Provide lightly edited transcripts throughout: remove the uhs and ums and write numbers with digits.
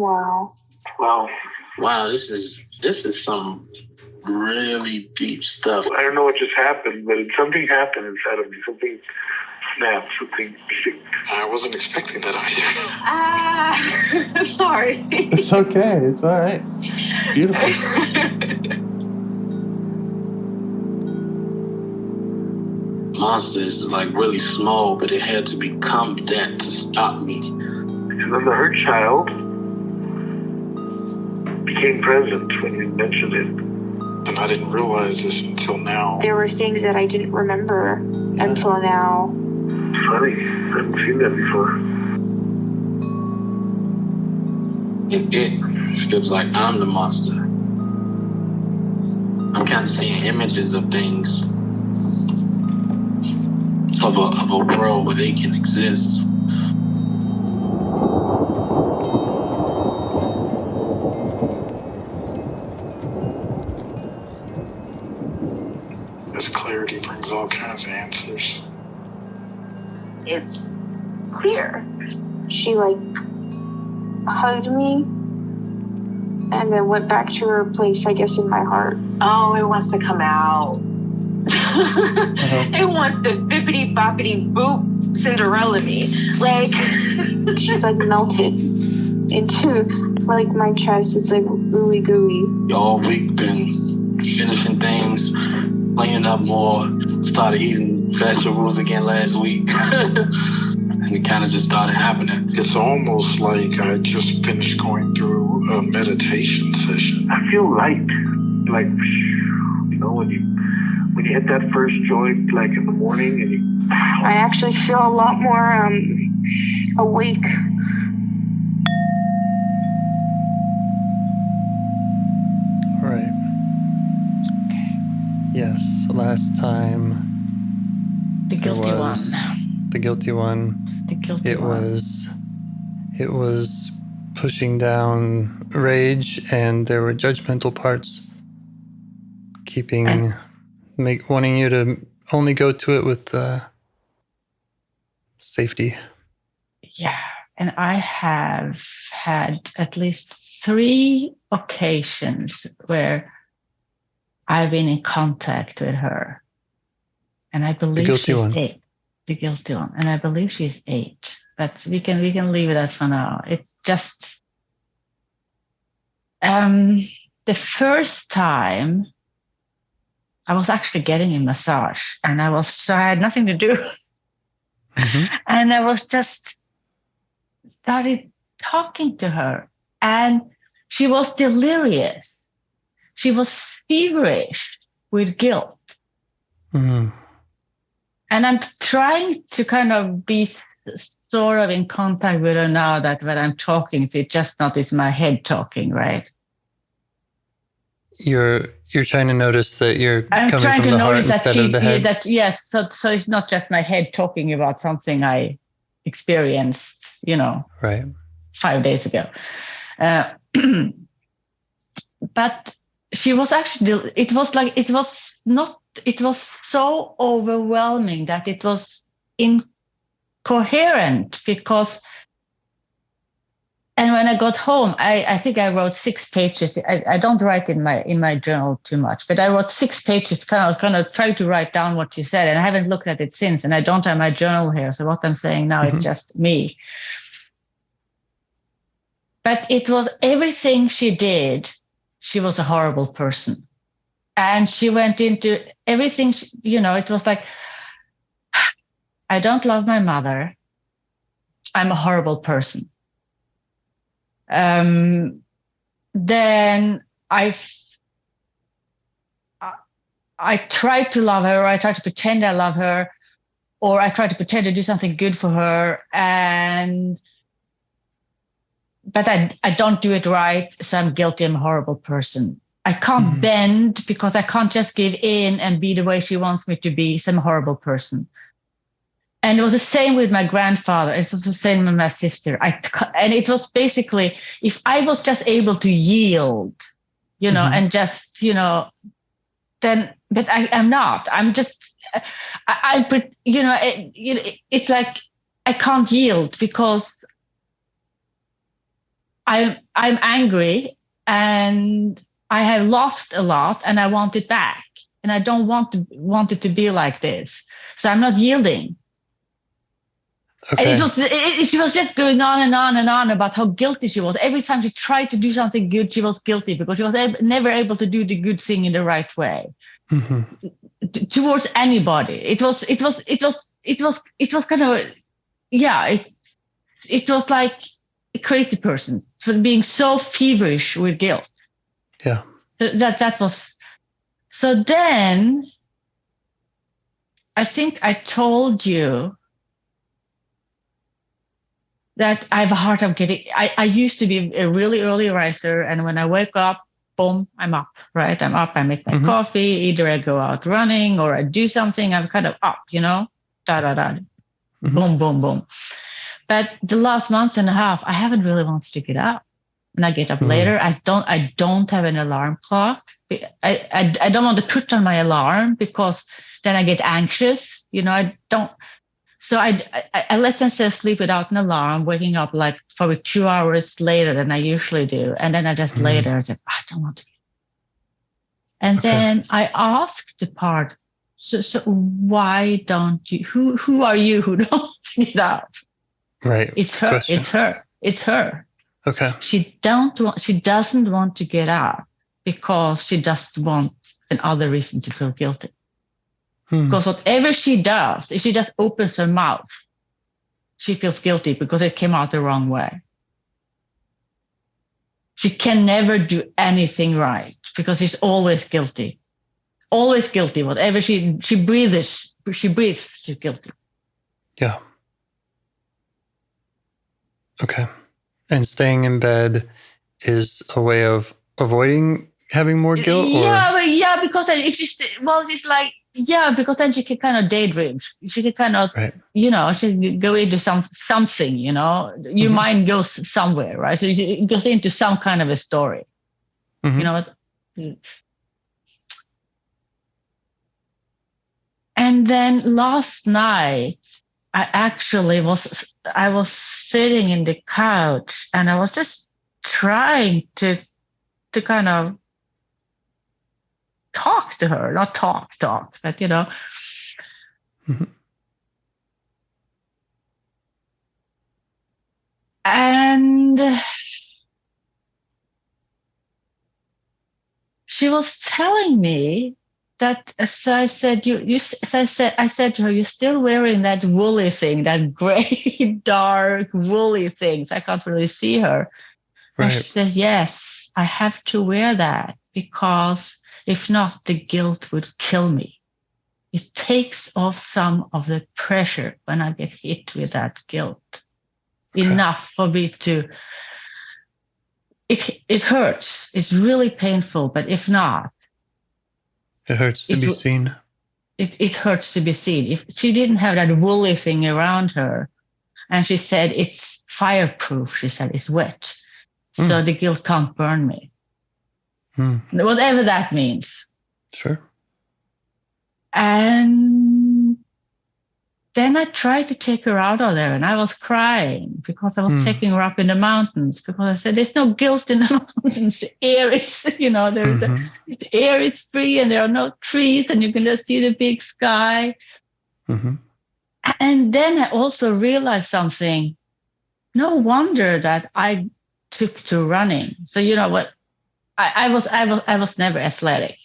Wow. Wow, this is some really deep stuff. I don't know what just happened, but something happened inside of me. Something snapped, something. I wasn't expecting that either. Sorry. It's okay. It's all right. It's beautiful. Monster is like really small, but it had to become that to stop me. And then the hurt child became present when you mentioned it. And I didn't realize this until now. There were things that I didn't remember until now. Funny, I haven't seen that before. It feels like I'm the monster. I'm kind of seeing images of things, of a world where they can exist. This clarity brings all kinds of answers. It's clear. She hugged me and then went back to her place, I guess, in my heart. Oh, it wants to come out. It wants to bippity boppity boop Cinderella me. She's melted into my chest. It's ooey gooey. All week been finishing things, cleaning up more, started eating vegetables again last week. And it kind of just started happening. It's almost like I just finished going through a meditation session. I feel light. When you hit that first joint, in the morning, and I actually feel a lot more awake. All right. Okay. Yes, last time. The guilty one. The guilty one. The guilty one. It was pushing down rage, and there were judgmental parts wanting you to only go to it with safety. Yeah, and I have had at least 3 occasions where I've been in contact with her, and I believe she's 8. The guilty one, and I believe she's 8. But we can leave it as for now. It's just the first time I was actually getting a massage, and I had nothing to do. Mm-hmm. And I was just started talking to her, and she was delirious. She was feverish with guilt. Mm-hmm. And I'm trying to kind of be sort of in contact with her now that when I'm talking, it's just not it's my head talking, right? You're trying to notice that I'm coming trying from to the heart notice that instead of the head. Yes. So it's not just my head talking about something I experienced, right, 5 days ago. But she was actually. It was so overwhelming that it was incoherent because. And when I got home, I think I wrote 6 pages. I don't write in my journal too much, but I wrote 6 pages, kind of tried to write down what she said, and I haven't looked at it since. And I don't have my journal here, so what I'm saying now is just me. But it was everything she did. She was a horrible person, and she went into everything. It was like, I don't love my mother. I'm a horrible person. Then I try to love her, or I try to pretend I love her, or I try to pretend to do something good for her, but I don't do it right, so I'm guilty. I'm a horrible person. I can't bend because I can't just give in and be the way she wants me to be, so I'm a horrible person. And it was the same with my grandfather. It was the same with my sister. And it was basically, if I was just able to yield, and just, then, but I am not. I'm just, it's like I can't yield because I'm angry and I have lost a lot and I want it back. And I don't want it to be like this. So I'm not yielding. Okay. And it was just going on and on and on about how guilty she was. Every time she tried to do something good, she was guilty because she was never able to do the good thing in the right way towards anybody. It was kind of, yeah, it was like a crazy person for being so feverish with guilt. Yeah. That was, so then I think I told you that I have a hard time getting, I used to be a really early riser. And when I wake up, boom, I'm up, right? I'm up, I make my coffee, either I go out running or I do something, I'm kind of up, da, da, da, boom, boom, boom. But the last month and a half, I haven't really wanted to get up. And I get up later. I don't have an alarm clock. I don't want to put on my alarm because then I get anxious. I don't. So I let myself sleep without an alarm, waking up like probably 2 hours later than I usually do. And then I just lay there and said, I don't want to get up. And then I asked the part, so why don't you, who are you who don't get up? Right. It's her. Question. It's her. Okay. She doesn't want to get up because she just wants another reason to feel guilty. Because whatever she does, if she just opens her mouth, she feels guilty because it came out the wrong way. She can never do anything right because she's always guilty. Always guilty. Whatever she breathes, she's guilty. Yeah. Okay. And staying in bed is a way of avoiding having more guilt? Yeah, because it's like, because then she can kind of daydream. She can kind of, she can go into something, your mind goes somewhere, right? So it goes into some kind of a story, you know what? And then last night, I was sitting in the couch and I was just trying to kind of talk to her, not talk, but and she was telling me that, so I said, I said to her, you're still wearing that woolly thing, that gray, dark, woolly thing. So I can't really see her. Right. And she said, yes, I have to wear that because if not, the guilt would kill me. It takes off some of the pressure when I get hit with that guilt. Enough for me to, it hurts. It's really painful, but if not, it hurts to be seen. It hurts to be seen. If she didn't have that woolly thing around her, and she said it's fireproof, she said it's wet, so the guilt can't burn me. Whatever that means. Sure. And then I tried to take her out of there and I was crying because I was taking her up in the mountains because I said, there's no guilt in the mountains. The air is, the air is free and there are no trees and you can just see the big sky. And then I also realized something. No wonder that I took to running. So you know what? I was never athletic.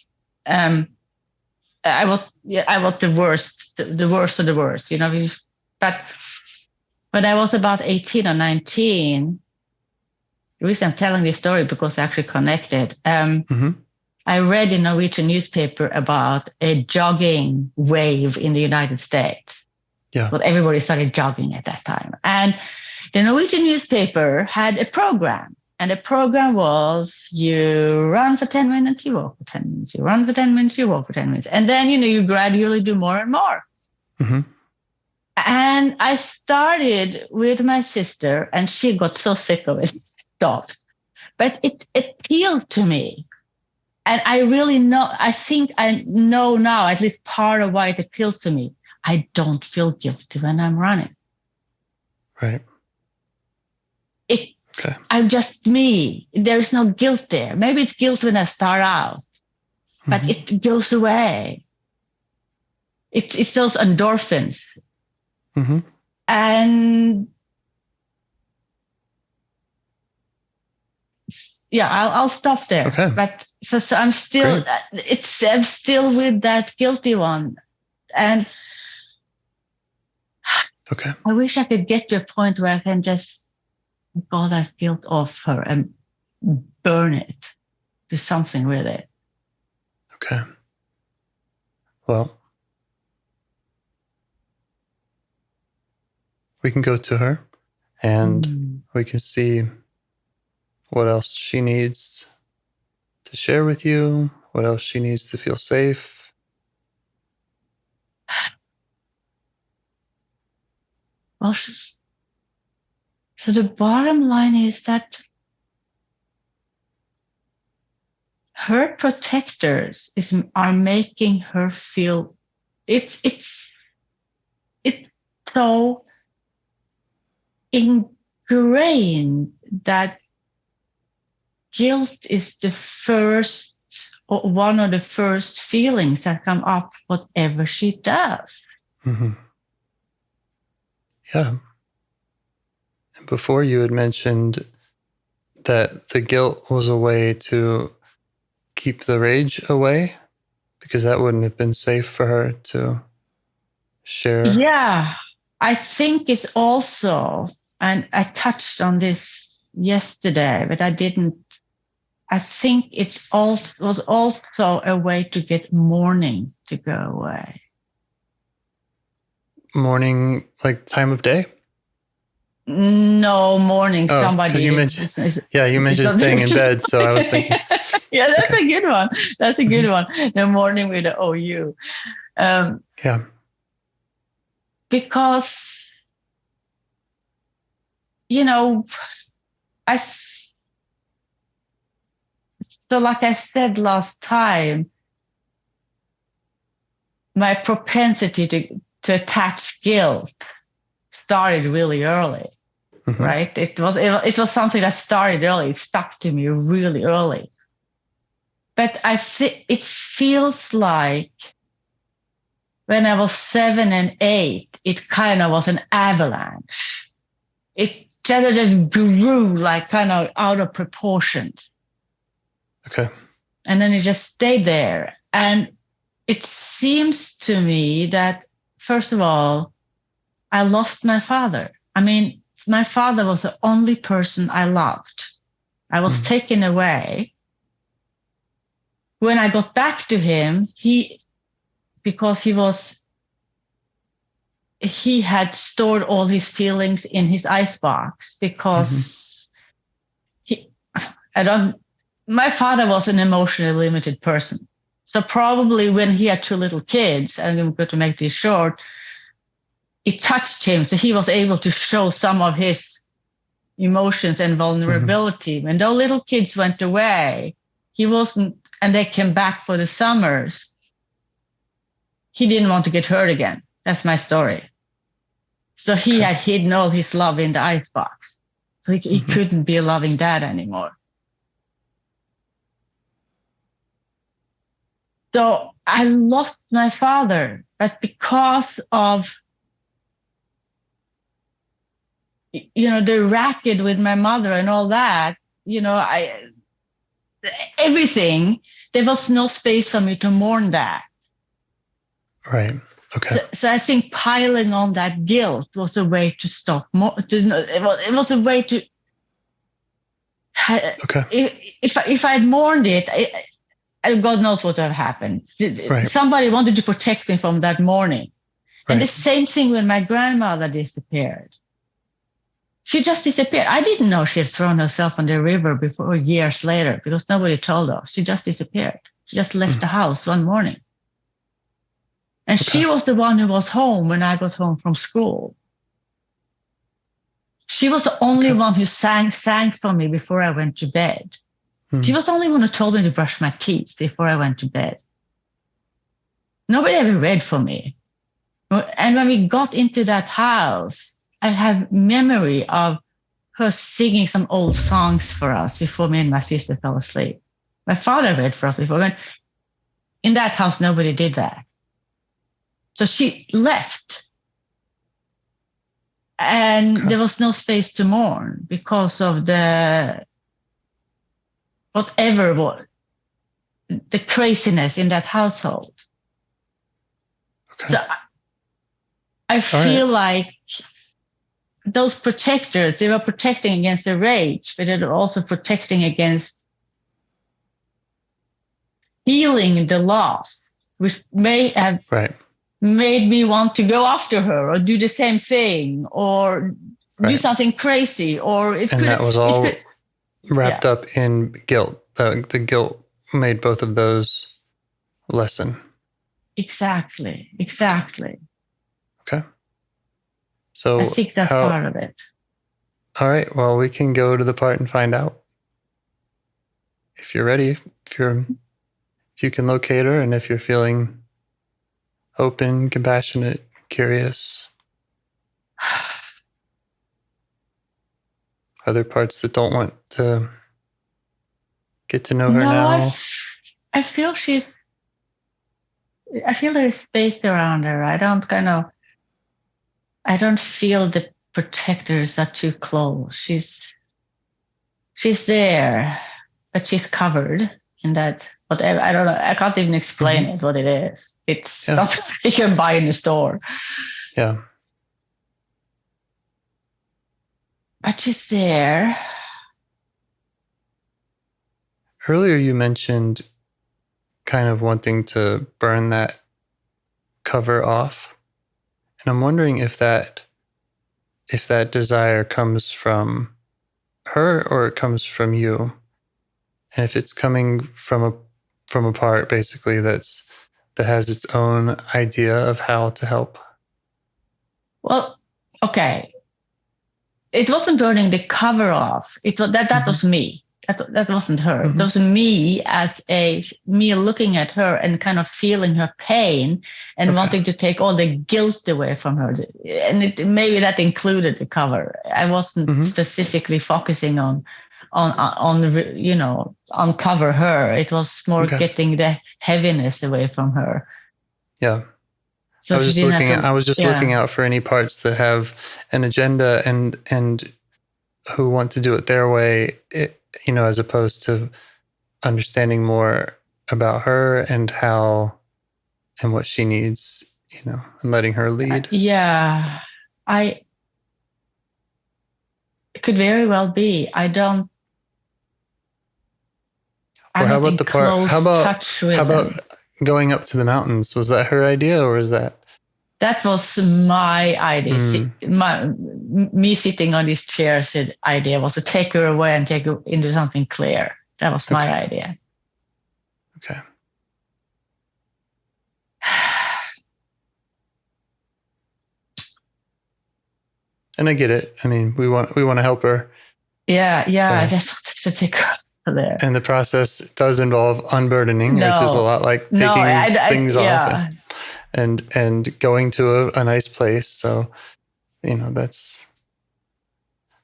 I was the worst of the worst, But when I was about 18 or 19, the reason I'm telling this story because I actually connected. I read in a Norwegian newspaper about a jogging wave in the United States. Yeah. But everybody started jogging at that time. And the Norwegian newspaper had a program. And the program was you run for 10 minutes, you walk for 10 minutes, you run for 10 minutes, you walk for 10 minutes. And then, you gradually do more and more. And I started with my sister and she got so sick of it, stopped. But it appealed to me. And I think I know now, at least part of why it appeals to me. I don't feel guilty when I'm running. Right. Okay. I'm just me. There's no guilt there. Maybe it's guilt when I start out, but it goes away. It's those endorphins. Mm-hmm. And yeah, I'll stop there. Okay. But so I'm still, I'm still with that guilty one. And Okay. I wish I could get to a point where I can just get that guilt off her and burn it, do something with it. Okay. Well, we can go to her and we can see what else she needs to share with you, what else she needs to feel safe. Well, so the bottom line is that her protectors are making her feel it's so ingrained that guilt is the first or one of the first feelings that come up whatever she does. Mm-hmm. Yeah. And before you had mentioned that the guilt was a way to keep the rage away, because that wouldn't have been safe for her to share. Yeah, I think it's also, and I touched on this yesterday, but I didn't. I think was also a way to get mourning to go away. Mourning, like time of day? No, mourning. Oh, Somebody. Because you mentioned staying in bed, so I was thinking. Yeah, that's a good one. That's a good one. The mourning with the OU. Yeah. Because, so like I said last time, my propensity to attach guilt started really early, right? It was something that started early. It stuck to me really early. But it feels like when I was 7 and 8, it kind of was an avalanche. It just grew like kind of out of proportion. Okay. And then it just stayed there. And it seems to me that, first of all, I lost my father. I mean, my father was the only person I loved. I was taken away. When I got back to him, because he had stored all his feelings in his icebox because my father was an emotionally limited person. So probably when he had 2 little kids, and I'm going to make this short, it touched him. So he was able to show some of his emotions and vulnerability. When those little kids went away, he wasn't, and they came back for the summers, he didn't want to get hurt again. That's my story. So he had hidden all his love in the icebox. So he couldn't be a loving dad anymore. So I lost my father, but because of, the racket with my mother and all that, everything, there was no space for me to mourn that. Right. Okay. So I think piling on that guilt was a way to stop. It was a way to. Okay. If I'd mourned it, God knows what would have happened. Right. Somebody wanted to protect me from that mourning. And the same thing when my grandmother disappeared. She just disappeared. I didn't know she had thrown herself on the river before years later because nobody told us. She just disappeared. She just left the house one morning. And she was the one who was home when I got home from school. She was the only one who sang for me before I went to bed. She was the only one who told me to brush my teeth before I went to bed. Nobody ever read for me. And when we got into that house, I have memory of her singing some old songs for us before me and my sister fell asleep. My father read for us before. When in that house, nobody did that. So she left. And there was no space to mourn because of the craziness in that household. Okay. So I feel like those protectors, they were protecting against the rage, but they were also protecting against healing the loss, which may have made me want to go after her or do the same thing or do something crazy. That was all wrapped up in guilt. The guilt made both of those lessen. Exactly. Okay. So I think that's part of it. All right. Well, we can go to the part and find out. If you're ready, if you can locate her, and if you're feeling open, compassionate, curious. Other parts that don't want to get to know her now. I feel there's space around her. I don't feel the protectors are too close. She's there, but she's covered in that whatever. I don't know. I can't even explain it, what it is. It's not something you can buy in the store. Yeah. But she's there. Earlier you mentioned kind of wanting to burn that cover off. And I'm wondering if that desire comes from her or it comes from you. And if it's coming from a part basically that has its own idea of how to help. Well, okay. It wasn't burning the cover off. It was that was me. That wasn't her. It was me me looking at her and kind of feeling her pain and wanting to take all the guilt away from her. And maybe that included the cover. I wasn't specifically focusing on uncover her. It was more getting the heaviness away from her. Yeah. So I was just looking out for any parts that have an agenda and who want to do it their way, as opposed to understanding more about her and what she needs, and letting her lead. It could very well be. How about the part? How about going up to the mountains? Was that her idea or is that? That was my idea. Me sitting on this chair idea was to take her away and take her into something clear. That was my idea. Okay. And I get it. I mean, we want to help her. Yeah. I just wanted to take her there. And the process does involve unburdening, which is a lot like taking things off and going to a nice place. So, that's.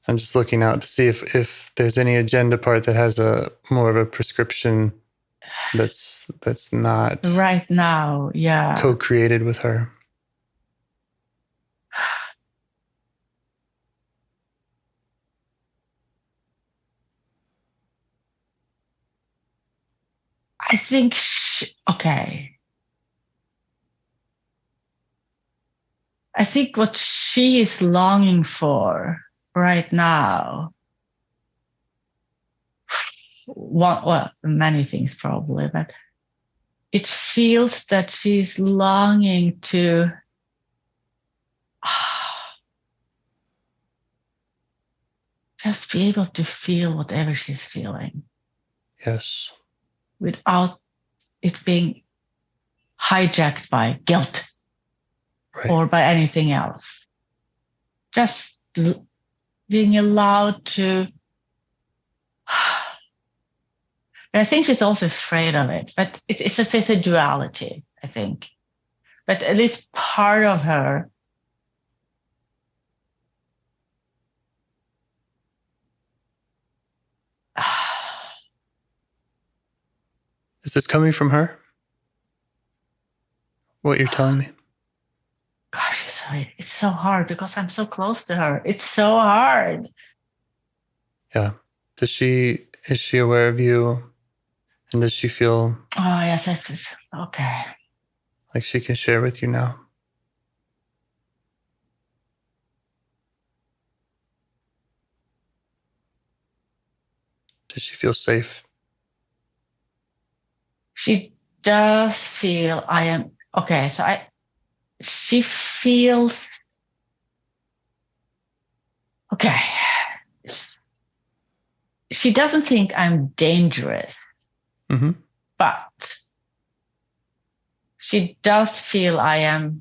I'm just looking out to see if there's any agenda part that has a more of a prescription that's not right now. Yeah. Co-created with her. I think, I think what she is longing for right now, many things probably, but it feels that she's longing to just be able to feel whatever she's feeling. Yes. Without it being hijacked by guilt or by anything else. Just being allowed to. I think she's also afraid of it, but it's a duality, I think. But at least part of her Is this coming from her? What you're telling me? Gosh, it's so hard because I'm so close to her. It's so hard. Yeah. Is she aware of you? And does she feel Oh, yes, it's okay. like she can share with you now? Does she feel safe? She does feel I am okay. She feels okay. She doesn't think I'm dangerous, Mm-hmm. but she does feel I am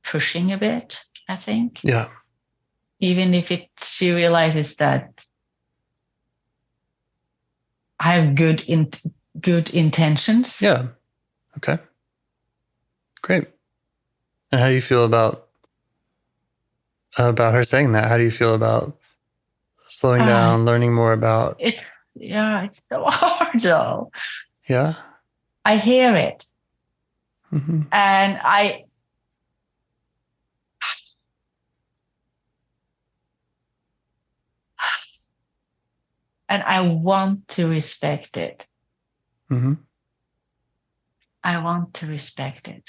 pushing a bit, I think. Yeah. Even if she realizes that I have good intentions. Yeah. Okay. Great. And how do you feel about her saying that? How do you feel about slowing down, learning more about? It's so hard though. Yeah. I hear it, Mm-hmm. and I want to respect it. Mm-hmm. I want to respect it.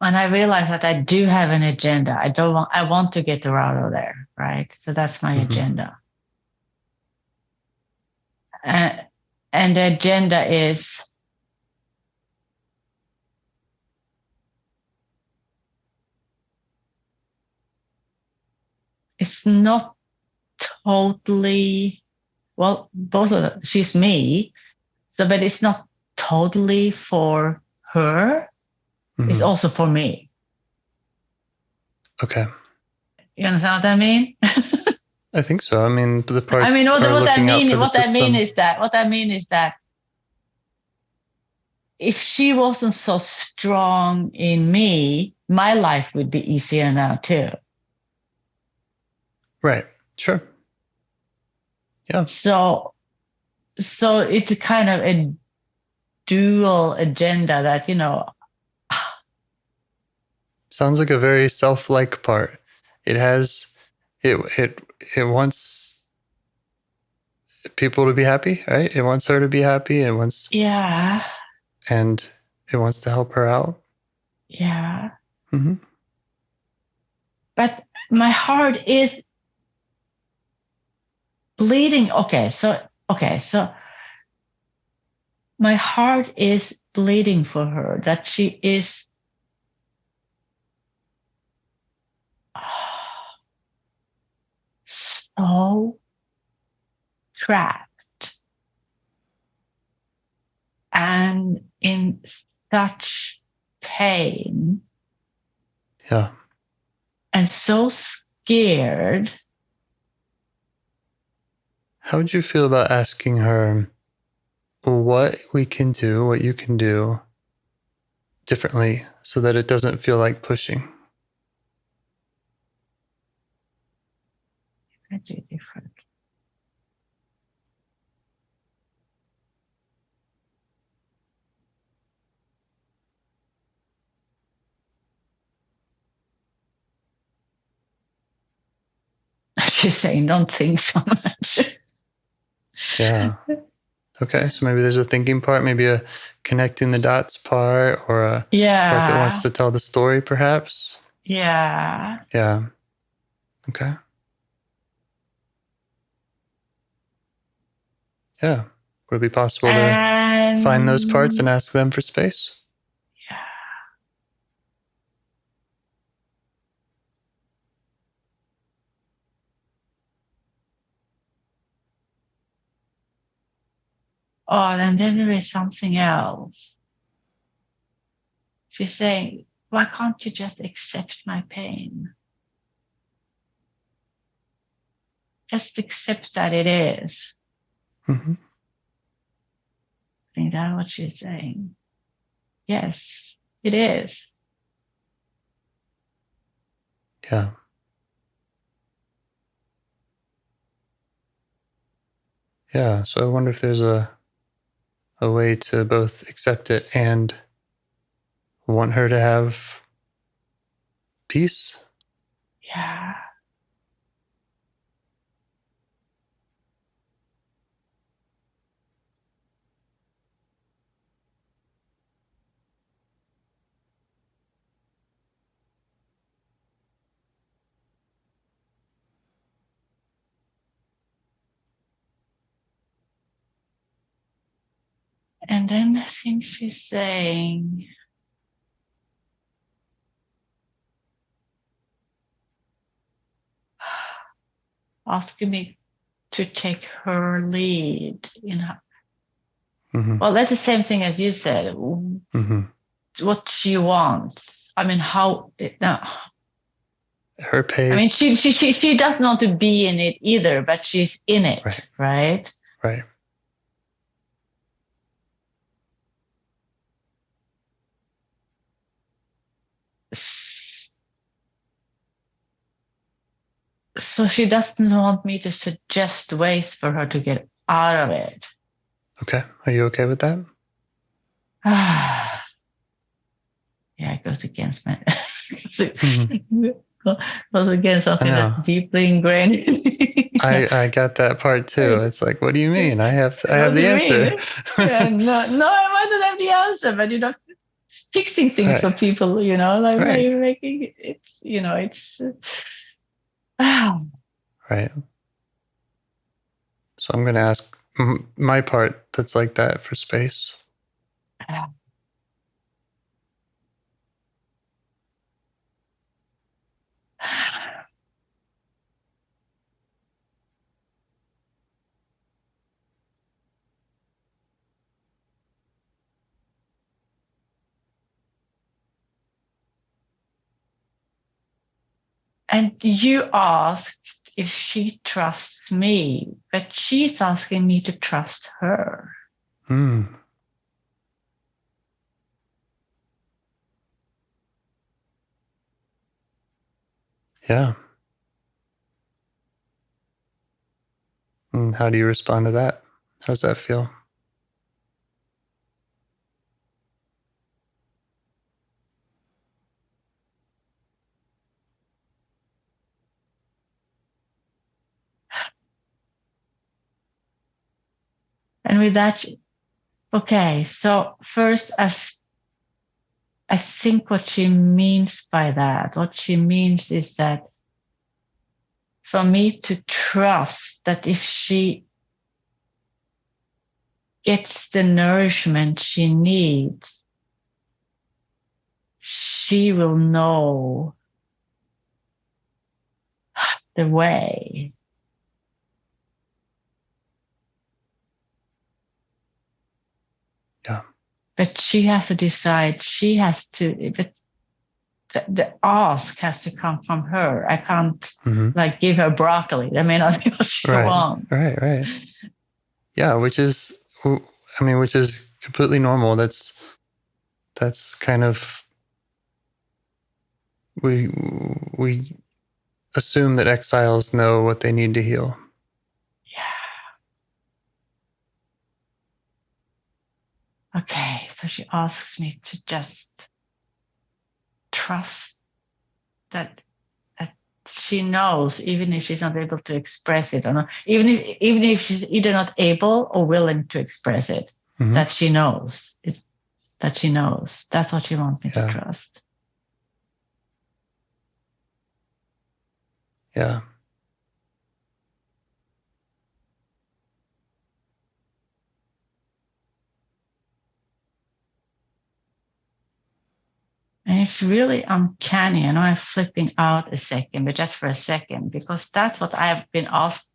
And I realize that I do have an agenda. I want to get her out of there, right? So that's my agenda. And the agenda is it's not totally well, both of them. She's me. So but it's not totally for her. Mm-hmm. It's also for me. Okay. You understand what I mean? I think so. I mean, the parts I mean, what I mean is that if she wasn't so strong in me, my life would be easier now too. Right. Sure. Yeah. So it's a kind of a dual agenda that, Sounds like a very self-like part. It has it wants people to be happy, right? It wants her to be happy. It wants and it wants to help her out. Yeah. Mm-hmm. But my heart is bleeding. Okay, so my heart is bleeding for her that she is so trapped and in such pain. Yeah. And so scared. How would you feel about asking her what you can do differently so that it doesn't feel like pushing? I do different. She's saying, don't think so much. Yeah. Okay. So maybe there's a thinking part, maybe a connecting the dots part, or a part that wants to tell the story, perhaps. Yeah. Yeah. Okay. Yeah. Would it be possible to find those parts and ask them for space? Yeah. Oh, and then there is something else. She's saying, why can't you just accept my pain? Just accept that it is. Mm-hmm. I think that's what she's saying. Yes, it is. Yeah. Yeah. So I wonder if there's a way to both accept it and want her to have peace. Yeah. And then I think she's saying, asking me to take her lead in her. Mm-hmm. Well, that's the same thing as you said. Mm-hmm. What she wants. I mean, how? No. Her pace. I mean, she doesn't want to be in it either, but she's in it, right? Right. So she doesn't want me to suggest ways for her to get out of it. Okay. Are you okay with that? Yeah, it goes against my goes against something that's deeply ingrained. I got that part too. It's like, what do you mean? I have the answer. Yeah, no, I might not have the answer, but you're not fixing things for people, you know, like you're making it, you know, it's right. So I'm going to ask my part that's like that for space. And you asked if she trusts me, but she's asking me to trust her. Yeah. And how do you respond to that? How does that feel? And with that, okay, so first, I think what she means by that, what she means is that for me to trust that if she gets the nourishment she needs, she will know the way. Yeah. But she has to decide, she has to, but the ask has to come from her. I can't like give her broccoli. That may not be what she wants. Right. Yeah, which is completely normal. That's kind of, we assume that exiles know what they need to heal. Yeah. Okay, so she asks me to just trust that she knows, even if she's not able to express it, or not, even if she's either not able or willing to express it, that she knows it. That she knows. That's what she wants me to trust. Yeah. And it's really uncanny. I know I'm flipping out a second, but just for a second, because that's what I've been asked.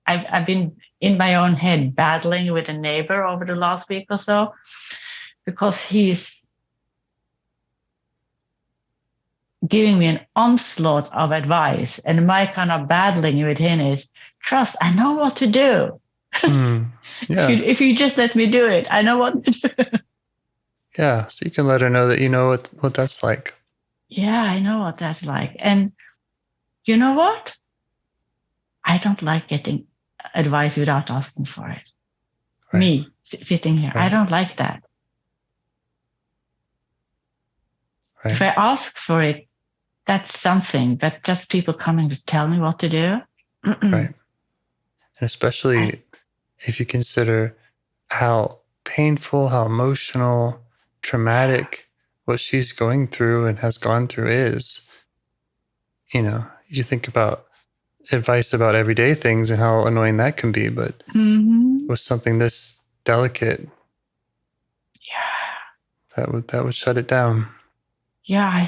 I've been in my own head battling with a neighbor over the last week or so, because he's giving me an onslaught of advice. And my kind of battling with him is, trust, I know what to do. Yeah. if you just let me do it, I know what to do. Yeah, so you can let her know that you know what that's like. Yeah, I know what that's like. And you know what? I don't like getting advice without asking for it. Right. Me sitting here, Right. I don't like that. Right. If I ask for it, that's something, but just people coming to tell me what to do. Right. And especially if you consider how painful, how emotional, traumatic what she's going through and has gone through is, you think about advice about everyday things and how annoying that can be, but with something this delicate, that would shut it down. Yeah, I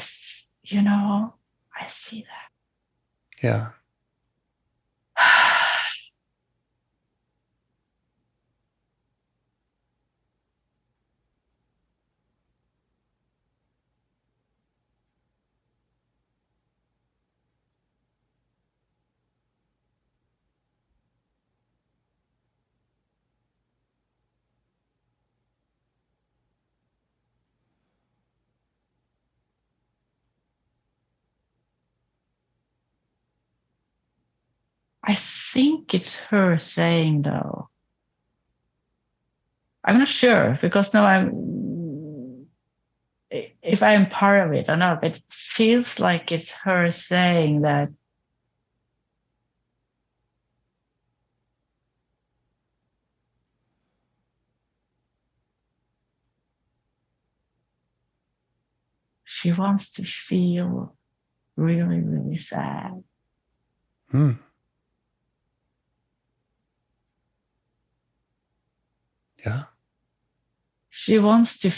see that. Yeah. I think it's her saying, though. I'm not sure because now if I'm part of it or not, it feels like it's her saying that she wants to feel really, really sad. Yeah. She wants to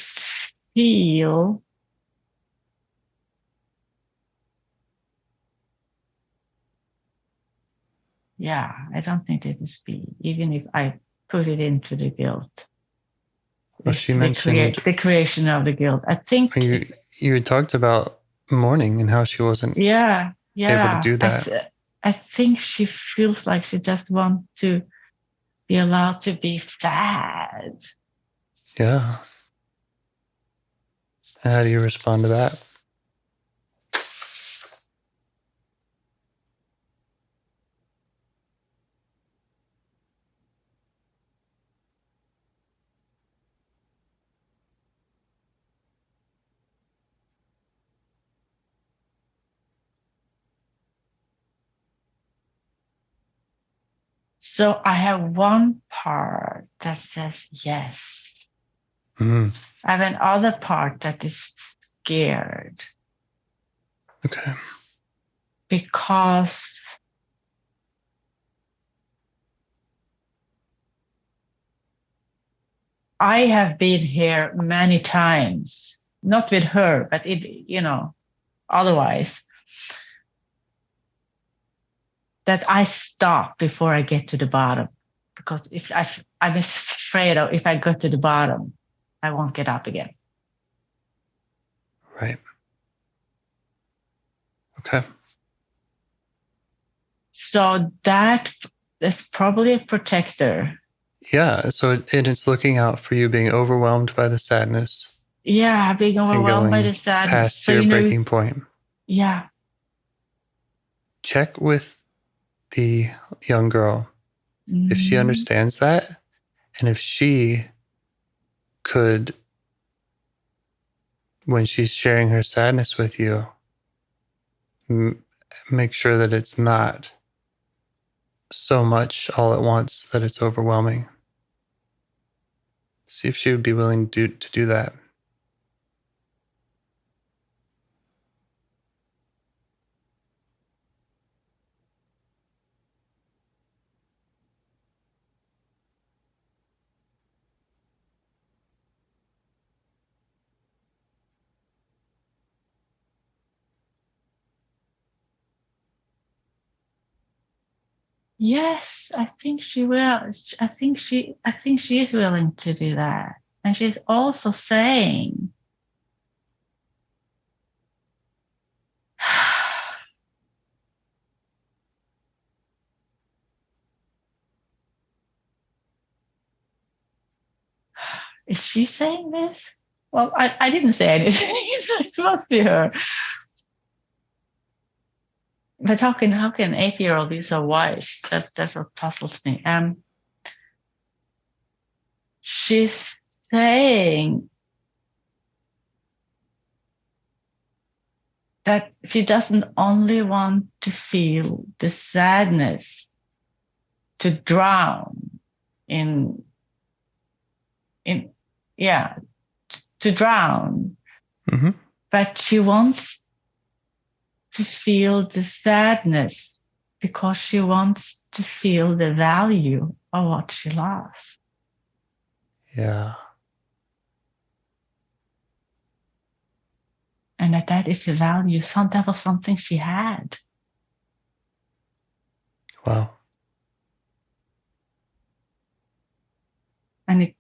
feel I don't think it is be, even if I put it into the guilt. Well, she mentioned the creation of the guilt. I think you had talked about mourning and how she wasn't able to do that. I think she feels like she just wants to be allowed to be sad. Yeah. And how do you respond to that? So I have one part that says yes. I have another part that is scared. Okay. Because I have been here many times, not with her, but otherwise, that I stop before I get to the bottom. Because I'm afraid of if I go to the bottom, I won't get up again. Right. Okay. So that is probably a protector. Yeah. So it's looking out for you being overwhelmed by the sadness. Yeah, being overwhelmed by the sadness. Past your breaking point. Yeah. Check with the young girl if she understands that, and if she could, when she's sharing her sadness with you, make sure that it's not so much all at once that it's overwhelming. See if she would be willing to do that. Yes, I think she will. I think she is willing to do that. And she's also saying, is she saying this? Well, I didn't say anything, so it must be her. But how can an 8-year-old be so wise? That's what puzzles me. She's saying that she doesn't only want to feel the sadness, to drown in to drown, Mm-hmm. but she wants to feel the sadness because she wants to feel the value of what she loves. Yeah. And that is the value. That was something she had. Wow. And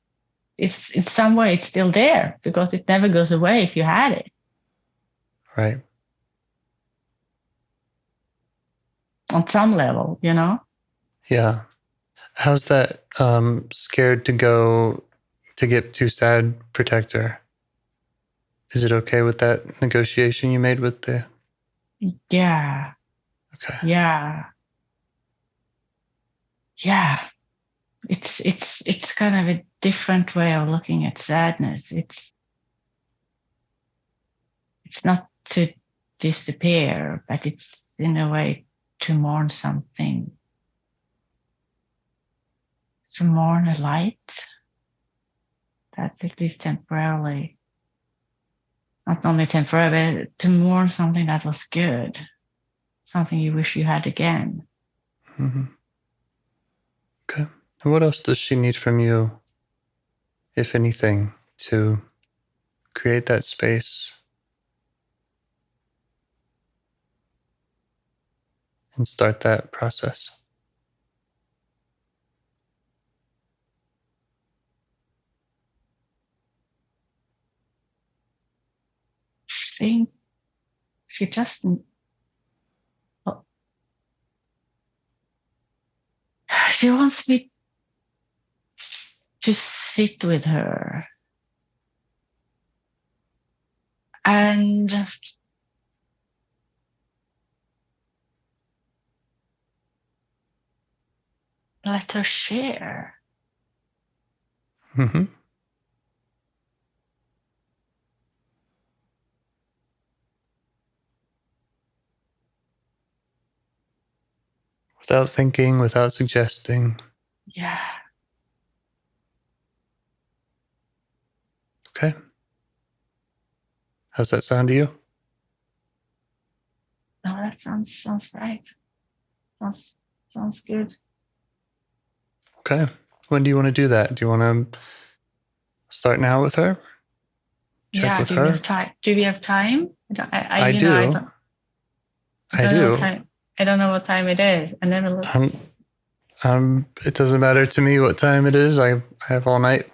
it's in some way it's still there because it never goes away if you had it. Right. On some level, you know? Yeah. How's that scared to get too sad protector? Is it okay with that negotiation you made with the? Yeah. Okay. Yeah. Yeah. It's kind of a different way of looking at sadness. It's not to disappear, but it's in a way to mourn something. To mourn a light that at least temporarily, not only temporarily, but to mourn something that was good, something you wish you had again. Mm-hmm. Okay. And what else does she need from you, if anything, to create that space and start that process? I think she just, she wants me to sit with her and let her share. Mm-hmm. Without thinking, without suggesting. Yeah. Okay. How's that sound to you? No, that sounds right. Sounds good. Okay. When do you want to do that? Do you want to start now with her? Check with Do her? we have time? Do we have time? I do. I don't know what time. I don't know what time it is. I never look. It doesn't matter to me what time it is. I have all night.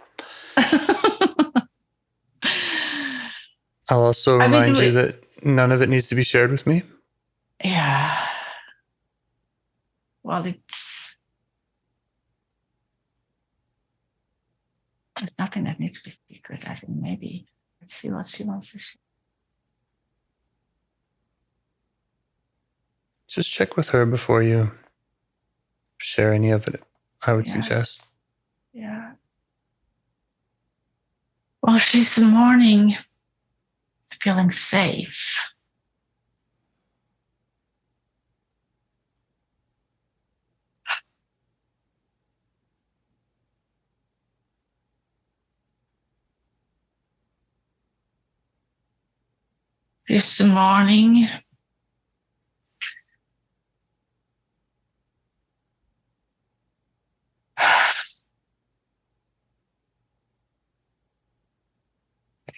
I'll also remind you that none of it needs to be shared with me. Yeah. Well, there's nothing that needs to be secret. I think maybe let's see what she wants to share. Just check with her before you share any of it, I would suggest. Yeah. Well, she's mourning, feeling safe. This morning,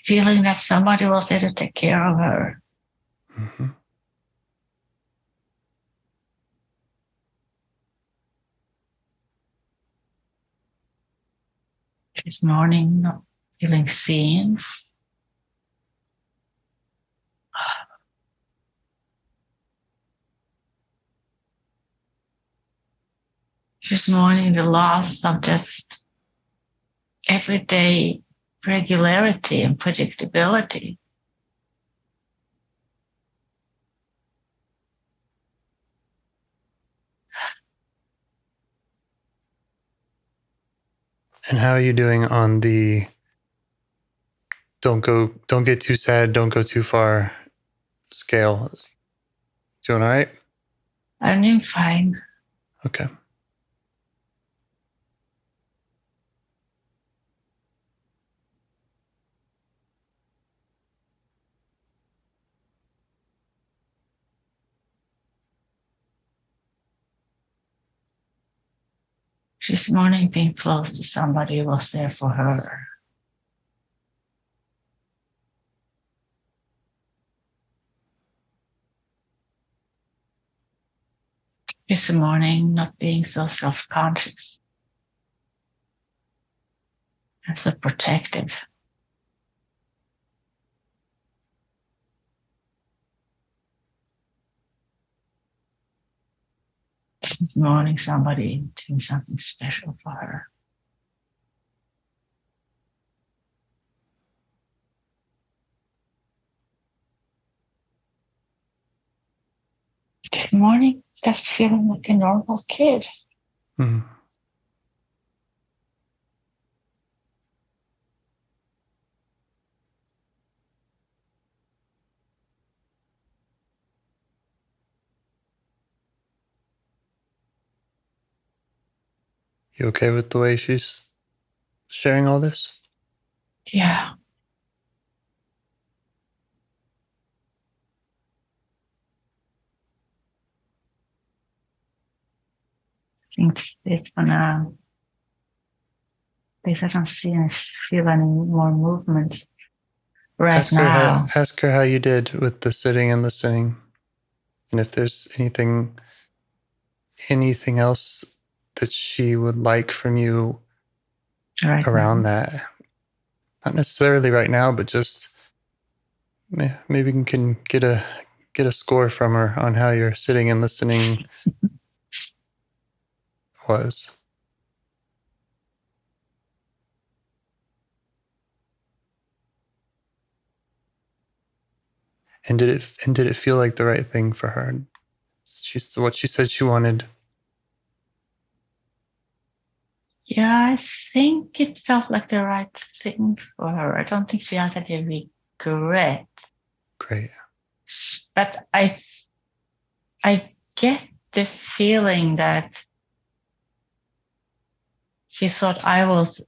feeling that somebody was there to take care of her. Mm-hmm. This morning, not feeling seen. This morning, the loss of just everyday regularity and predictability. And how are you doing on the don't get too sad, don't go too far scale? Doing all right? I'm doing fine. Okay. She's mourning being close to somebody who was there for her. She's mourning not being so self-conscious and so protective. She's mourning somebody doing something special for her. Good morning. Just feeling like a normal kid. Mm. You okay with the way she's sharing all this? Yeah. I think it's gonna, because I don't see and feel any more movement right now. Ask her how you did with the sitting and listening, and if there's anything else that she would like from you Right around now. that. Not necessarily right now, but just maybe we can get a score from her on how your sitting and listening was. And did it feel like the right thing for her? She's what she said she wanted. Yeah, I think it felt like the right thing for her. I don't think she has any regret. Great. But I get the feeling that she thought I was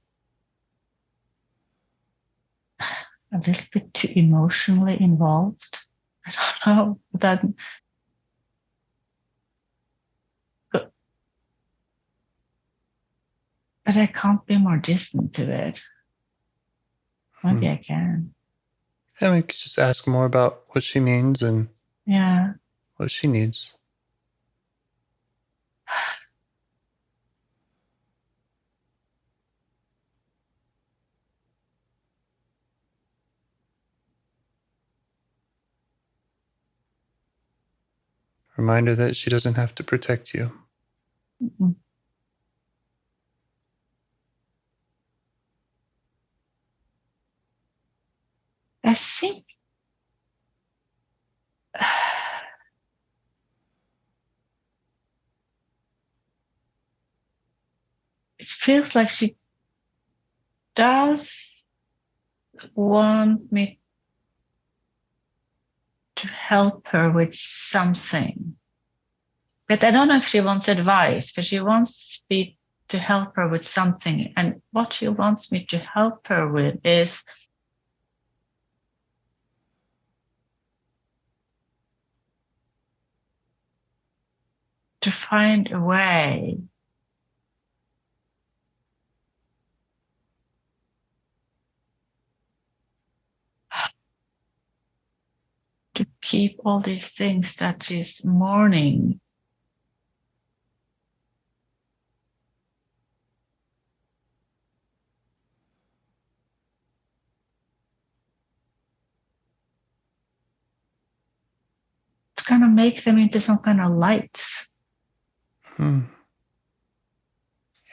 a little bit too emotionally involved. I don't know that, but I can't be more distant to it. Maybe I can. Yeah, we could just ask more about what she means and what she needs. Remind her that she doesn't have to protect you. Mm-hmm. I think it feels like she does want me to help her with something. But I don't know if she wants advice, but she wants me to help her with something. And what she wants me to help her with is to find a way to keep all these things that she's mourning to kind of make them into some kind of lights.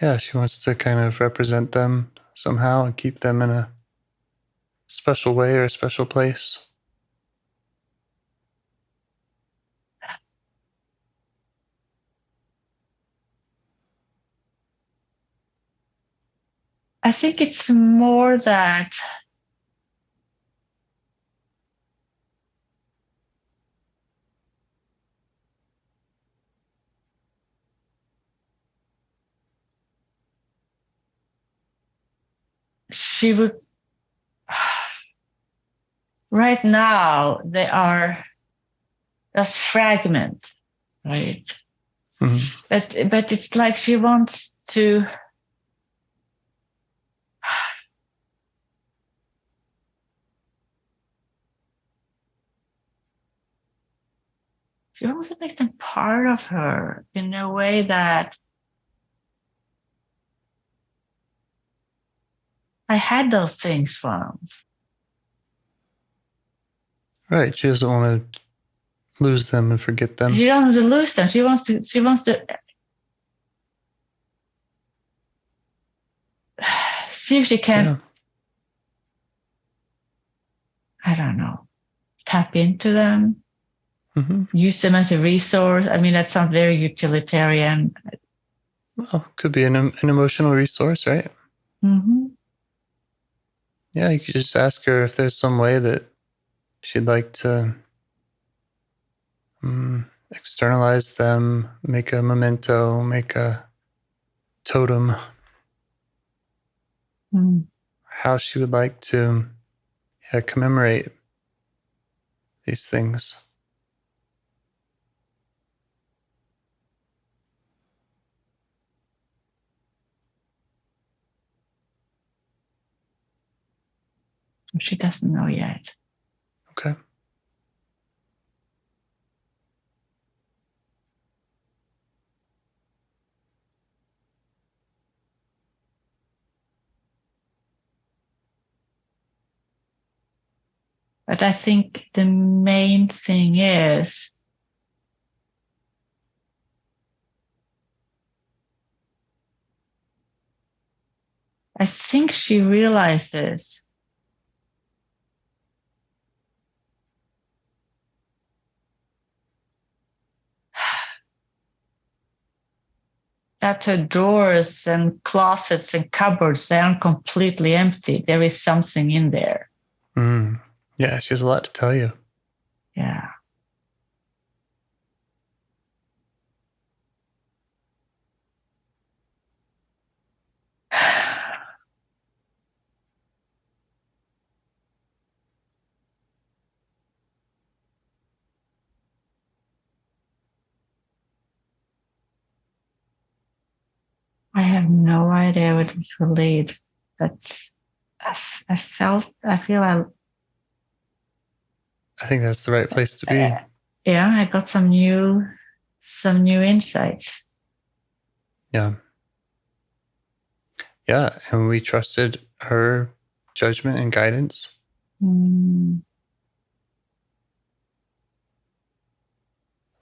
Yeah, she wants to kind of represent them somehow and keep them in a special way or a special place. I think it's more that she would. Right now, they are just fragments, right? Mm-hmm. But it's like she wants to. She wants to make them part of her in a way that I had those things once. Right. She doesn't want to lose them and forget them. She doesn't want to lose them. She wants to see if she can. Yeah. I don't know. Tap into them. Mm-hmm. Use them as a resource. I mean, that sounds very utilitarian. Well, could be an emotional resource, right? Mm-hmm. Yeah, you could just ask her if there's some way that she'd like to externalize them, make a memento, make a totem, how she would like to commemorate these things. She doesn't know yet. Okay. But I think the main thing is I think she realizes that her drawers and closets and cupboards, they aren't completely empty. There is something in there. Yeah, she has a lot to tell you. Yeah. I have no idea what this will lead, but I think that's the right place to be. Yeah, I got some new insights. Yeah. Yeah, and we trusted her judgment and guidance. Learned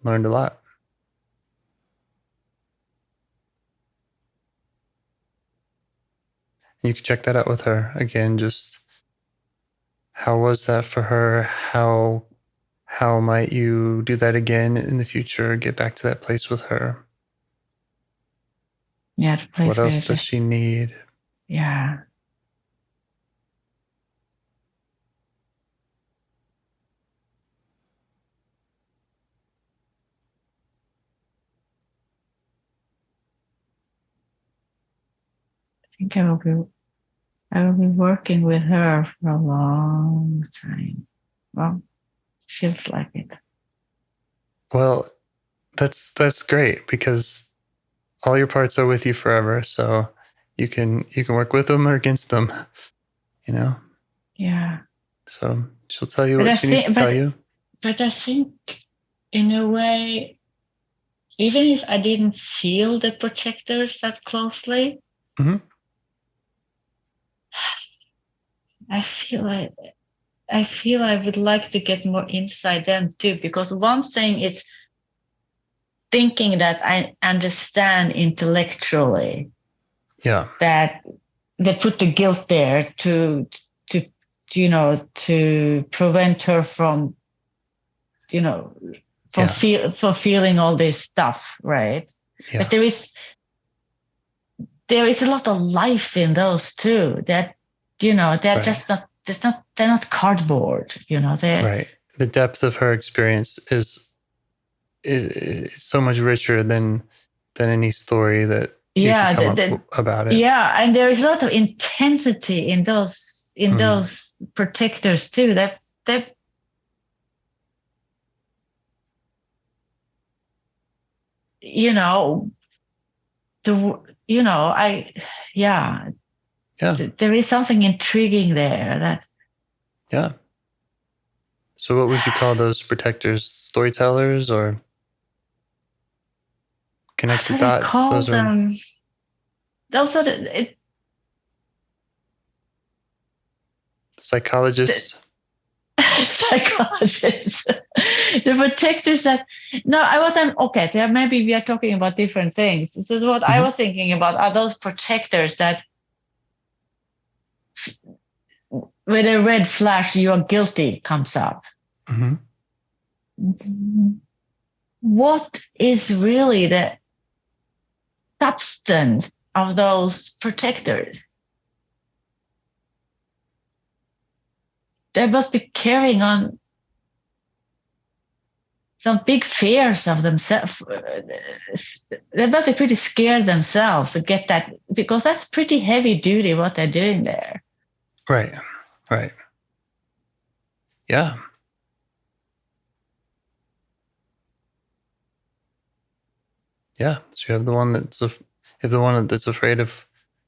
a lot. You can check that out with her. Again, just how was that for her? How might you do that again in the future? Get back to that place with her. Yeah, the place. What else does she need? Yeah. I think I will be working with her for a long time. Well, feels like it. Well, that's great because all your parts are with you forever. So you can work with them or against them, you know? Yeah. So she'll tell you what she needs to tell you. But I think in a way, even if I didn't feel the projectors that closely, I feel I would like to get more inside them too, because one thing is thinking that I understand intellectually. Yeah. That they put the guilt there to prevent her from, from feeling all this stuff, right? Yeah. But there is there is a lot of life in those too. That they're Right. just not. They're not cardboard. They're Right. The depth of her experience is so much richer than any story that you could come up about it. Yeah, and there is a lot of intensity in those protectors too. That there is something intriguing there. That yeah. So what would you call those protectors? Storytellers or connect the dots? Call them. Those are psychologists. Psychologists. The protectors that okay, so maybe we are talking about different things. This is what I was thinking about, are those protectors that with a red flash, you're guilty comes up. What is really the substance of those protectors? They must be carrying on some big fears of themselves. They must be pretty scared themselves to get that, because that's pretty heavy duty what they're doing there. Right. Yeah. Yeah. So you have the one that's afraid of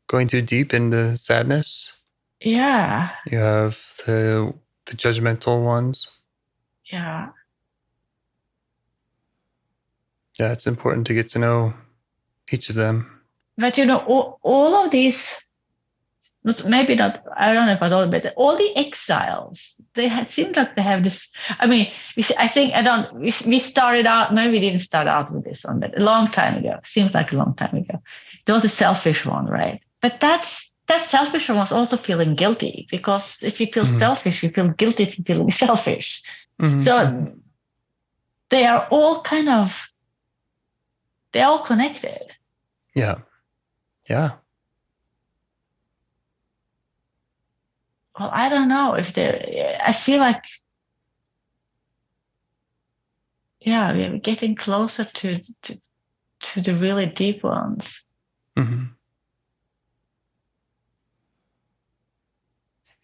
going too deep into sadness. Yeah. You have the judgmental ones. Yeah. Yeah, it's important to get to know each of them. But all of these, maybe not, I don't know about all, but all the exiles, seem like they have this. I mean, I think we started out, maybe we didn't start out with this one, but a long time ago, seems like a long time ago. There was a selfish one, right? But that selfish one was also feeling guilty, because if you feel selfish, you feel guilty for feeling selfish. So they are all they're all connected. Yeah. Well, I don't know if I feel like, we're getting closer to the really deep ones.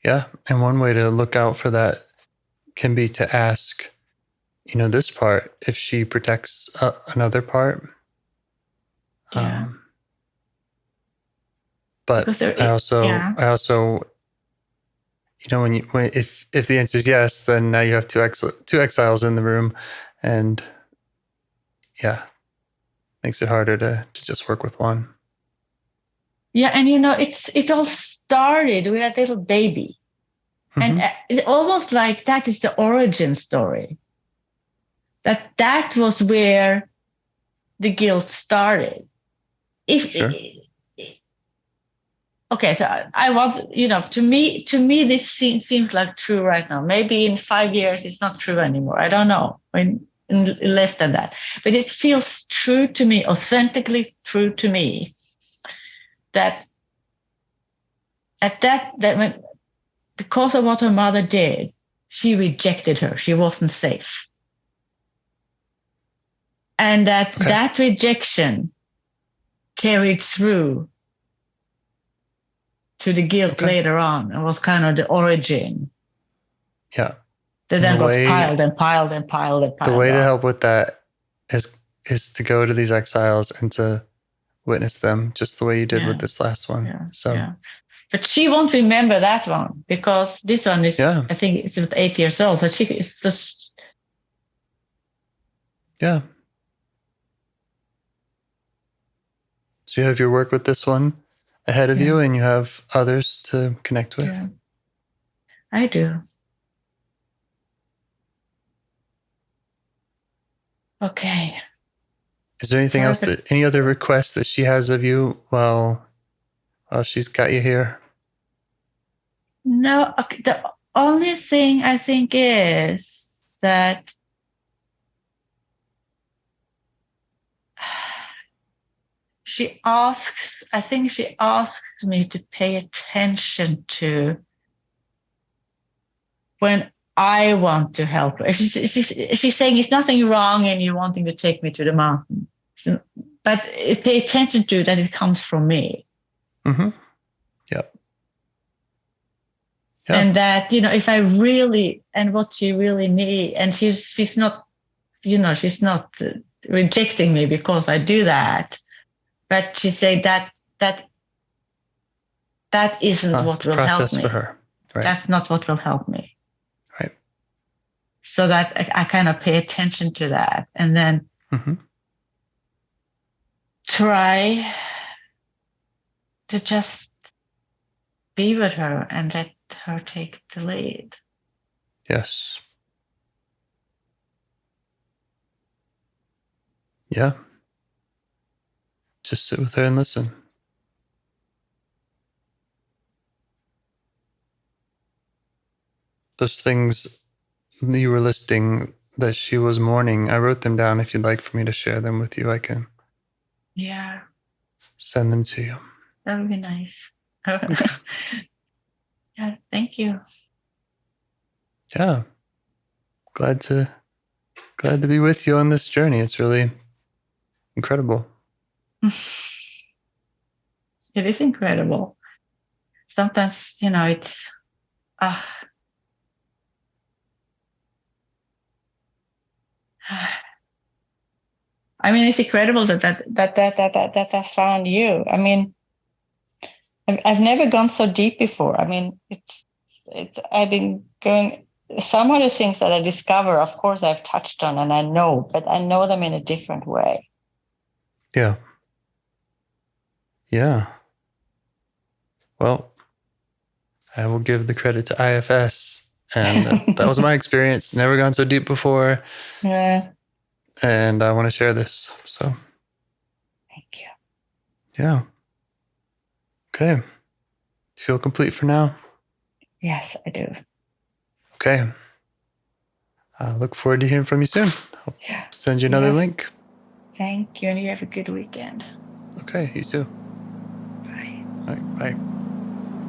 Yeah. And one way to look out for that can be to ask, this part, if she protects another part. Yeah. But I also, if the answer is yes, then now you have two exiles in the room, and makes it harder to just work with one. Yeah, and it all started with a little baby, and it's almost like that is the origin story. That was where the guilt started. Okay, so I want, to me this seems like true right now. Maybe in 5 years it's not true anymore. I don't know. In less than that, but it feels true to me, authentically true to me, that when, because of what her mother did, she rejected her. She wasn't safe, and that rejection carried through to the guilt later on, and was kind of the origin. Yeah. That then got piled and piled and piled and piled. The way to help with that is to go to these exiles and to witness them, just the way you did with this last one. But she won't remember that one, because this one is, I think it's 8 years old. So it's just. Yeah. So you have your work with this one ahead of you, and you have others to connect with. Yeah. I do. Okay. Is there anything else any other requests that she has of you while she's got you here? No, the only thing I think is that I think she asks me to pay attention to when I want to help her. She's saying it's nothing wrong in you wanting to take me to the mountain. But pay attention to that it comes from me. Mm-hmm. Yep. Yeah. And that, if I really, and what she really need, and she's not, she's not rejecting me because I do that. But she said that isn't what will help me. For her. Right. That's not what will help me. Right. So that I kind of pay attention to that, and then try to just be with her and let her take the lead. Yes. Yeah. Just sit with her and listen. Those things you were listing that she was mourning, I wrote them down. If you'd like for me to share them with you, I can. Yeah. Send them to you. That would be nice. Okay. Yeah, thank you. Yeah. Glad to be with you on this journey. It's really incredible. It is incredible. Sometimes, it's I mean, it's incredible that I found you. I mean, I've never gone so deep before. I mean, it's I've been going. Some of the things that I discover, of course, I've touched on and I know, but I know them in a different way. Yeah. Yeah. Well, I will give the credit to IFS. And that was my experience. Never gone so deep before. Yeah. And I want to share this. So. Thank you. Yeah. Okay. Feel complete for now? Yes, I do. Okay. I look forward to hearing from you soon. I'll send you another link. Thank you. And you have a good weekend. Okay. You too. Bye. All right. Bye.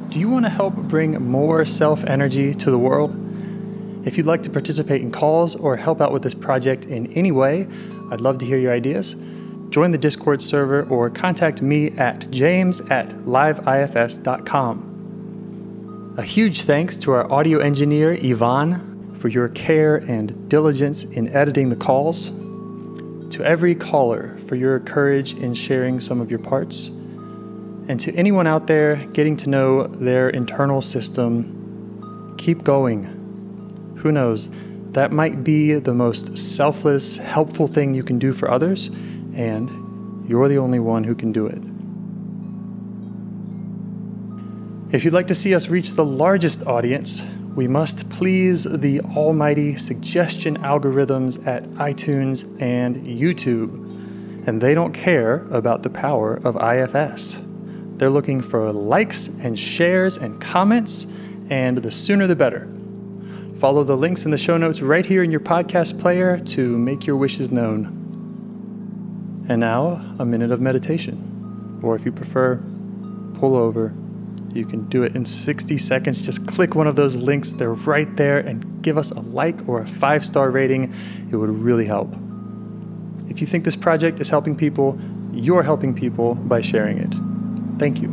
Do you want to help bring more self-energy to the world? If you'd like to participate in calls or help out with this project in any way, I'd love to hear your ideas. Join the Discord server or contact me at james@liveifs.com. A huge thanks to our audio engineer, Yvonne, for your care and diligence in editing the calls. To every caller for your courage in sharing some of your parts. And to anyone out there getting to know their internal system, keep going. Who knows, that might be the most selfless, helpful thing you can do for others, and you're the only one who can do it. If you'd like to see us reach the largest audience, we must please the almighty suggestion algorithms at iTunes and YouTube, and they don't care about the power of IFS. They're looking for likes and shares and comments, and the sooner the better. Follow the links in the show notes right here in your podcast player to make your wishes known. And now, a minute of meditation. Or if you prefer, pull over. You can do it in 60 seconds. Just click one of those links. They're right there, and give us a like or a 5-star rating. It would really help. If you think this project is helping people, you're helping people by sharing it. Thank you.